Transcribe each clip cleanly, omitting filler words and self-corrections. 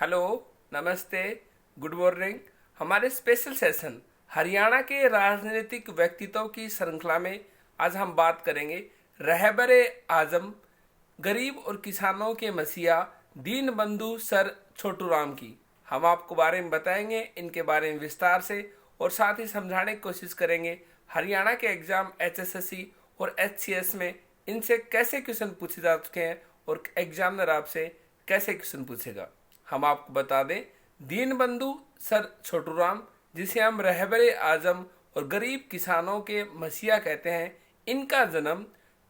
Hello, नमस्ते, good morning. हमारे special session Haryana के राजनीतिक व्यक्तित्व की श्रृंखला में आज हम बात करेंगे रहबरे आजम, गरीब और किसानों के मसीहा दीन बंधु सर छोटू राम की। हम आपको बारे में बताएंगे, इनके बारे में विस्तार से, और साथ ही समझाने की कोशिश करेंगे हरियाणा के एग्जाम HSSC और HCS में इनसे कैसे क्वेश्चन पूछे जा चुके हैं और एग्जामिनर आपसे कैसे क्वेश्चन पूछेगा। हम आपको बता दें, दीन बंधु सर छोटू राम, जिसे हम रहबरे आजम और गरीब किसानों के मसीहा कहते हैं, इनका जन्म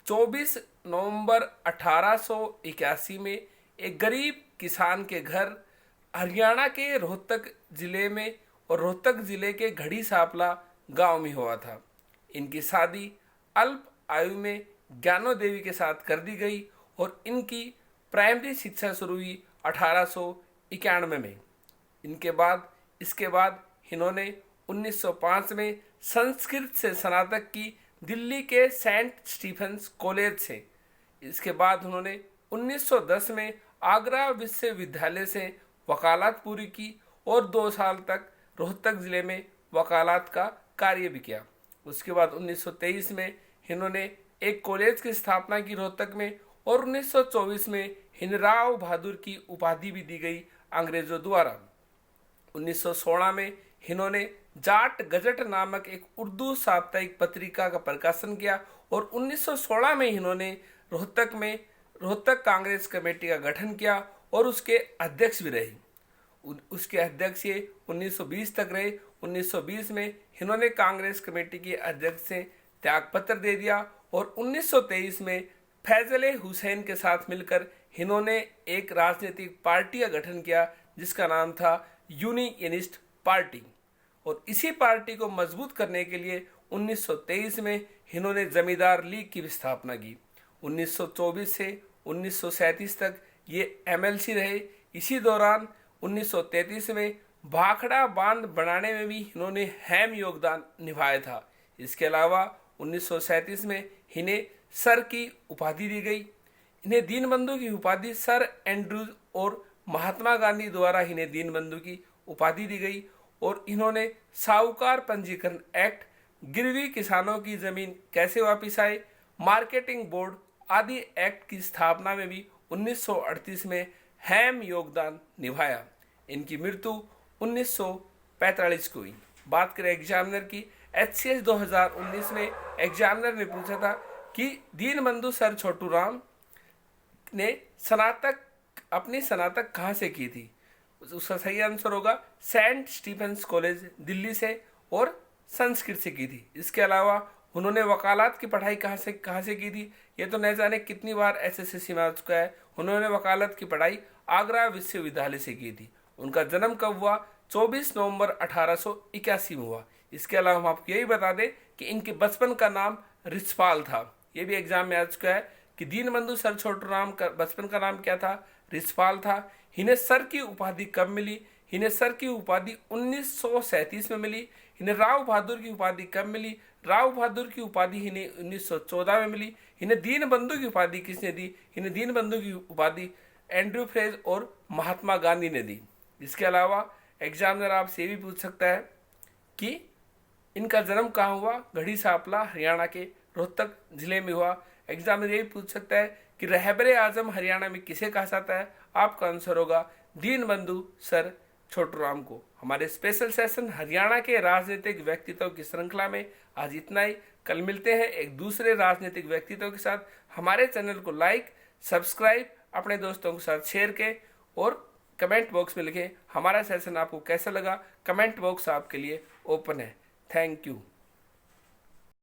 24 नवंबर 1881 में एक गरीब किसान के घर हरियाणा के रोहतक जिले में और रोहतक जिले के घड़ी सापला गांव में हुआ था। इनकी शादी अल्प आयु में ज्ञानो देवी के साथ कर दी गई और इनकी प्राइमरी शिक्षा शुरू हुई 1891 में। इसके बाद इन्होंने 1905 में संस्कृत से स्नातक की दिल्ली के सेंट स्टीफेंस कॉलेज से। इसके बाद उन्होंने 1910 में आगरा विश्वविद्यालय से वकालत पूरी की और 2 साल तक रोहतक जिले में वकालत का कार्य भी किया। उसके बाद 1923 में इन्होंने एक कॉलेज की स्थापना की रोहतक में और 1924 में हिनराव बहादुर की उपाधि भी दी गई अंग्रेजों द्वारा। 1916 में इन्होंने जाट गजट नामक एक उर्दू साप्ताहिक पत्रिका का प्रकाशन किया और 1916 में इन्होंने रोहतक कांग्रेस कमेटी का गठन किया और उसके अध्यक्ष भी रहे। उसके अध्यक्ष ये 1920 तक रहे। 1920 में इन्होंने कांग्रेस कमेटी के अध्यक्ष से त्यागपत्र दे दिया और 1923 में फैजल हुसैन के साथ मिलकर इन्होंने एक राजनीतिक पार्टी का गठन किया जिसका नाम था यूनियनिस्ट पार्टी। और इसी पार्टी को मजबूत करने के लिए 1923 में इन्होंने जमींदार लीग की स्थापना की। 1924 से 1937 तक ये MLC रहे। इसी दौरान 1933 में भाखड़ा बांध बनाने में भी इन्होंने अहम योगदान निभाया था। इसके अलावा 1937 में इन्हें सर की उपाधि दी गई। इन्हें दीनबंधु की उपाधि सर एंड्रूज और महात्मा गांधी द्वारा इन्हें दीनबंधु की उपाधि दी गई और इन्होंने साहूकार पंजीकरण एक्ट, गिरवी किसानों की जमीन कैसे वापिस आए, मार्केटिंग बोर्ड आदि एक्ट की स्थापना में भी 1938 में अहम योगदान निभाया। इनकी मृत्यु 1945 को हुई। बात करें एग्जामिनर की, HCS 2019 में एग्जामिनर ने पूछा था कि दीनबंधु सर छोटू राम ने अपनी स्नातक कहाँ से की थी। उसका सही आंसर होगा सेंट स्टीफेंस कॉलेज दिल्ली से और संस्कृत से की थी। इसके अलावा उन्होंने वकालत की पढ़ाई कहाँ से की थी, ये तो न जाने कितनी बार SSC में आ चुका है। उन्होंने वकालत की पढ़ाई आगरा विश्वविद्यालय से की थी। उनका जन्म कब हुआ? 24 नवंबर 1881 में हुआ। इसके अलावा हम आपको यही बता दें कि इनके बचपन का नाम रिछपाल था। ये भी एग्जाम में आ चुका है कि दीनबंधु सर छोटू राम का बचपन का नाम क्या था? रिछपाल था। इन्हें सर की उपाधि कब मिली? इन्हें सर की उपाधि 1937 में मिली। इन्हें राव बहादुर की उपाधि कब मिली? राव बहादुर की उपाधि इन्हें 1914 में मिली। इन्हें दीनबंधु की उपाधि किसने दी? इन्हें दीनबंधु की उपाधि एंड्रू फ्रेज और महात्मा गांधी ने दी। इसके अलावा एग्जामिनर आपसे ये भी पूछ सकता है कि इनका जन्म कहाँ हुआ? घड़ी सापला हरियाणा के रोहतक जिले में हुआ। एग्जामिनर ये भी पूछ सकता है कि रहबरे आजम हरियाणा में किसे कहा जाता है? आपका आंसर होगा दीनबंधु सर छोटू राम को। हमारे स्पेशल सेशन हरियाणा के राजनीतिक व्यक्तित्व की श्रृंखला में आज इतना ही। कल मिलते हैं एक दूसरे राजनीतिक व्यक्तित्व के साथ। हमारे चैनल को लाइक, सब्सक्राइब, अपने दोस्तों के साथ शेयर करें और कमेंट बॉक्स में लिखें हमारा सेशन आपको कैसा लगा। कमेंट बॉक्स आपके लिए ओपन है। Thank you.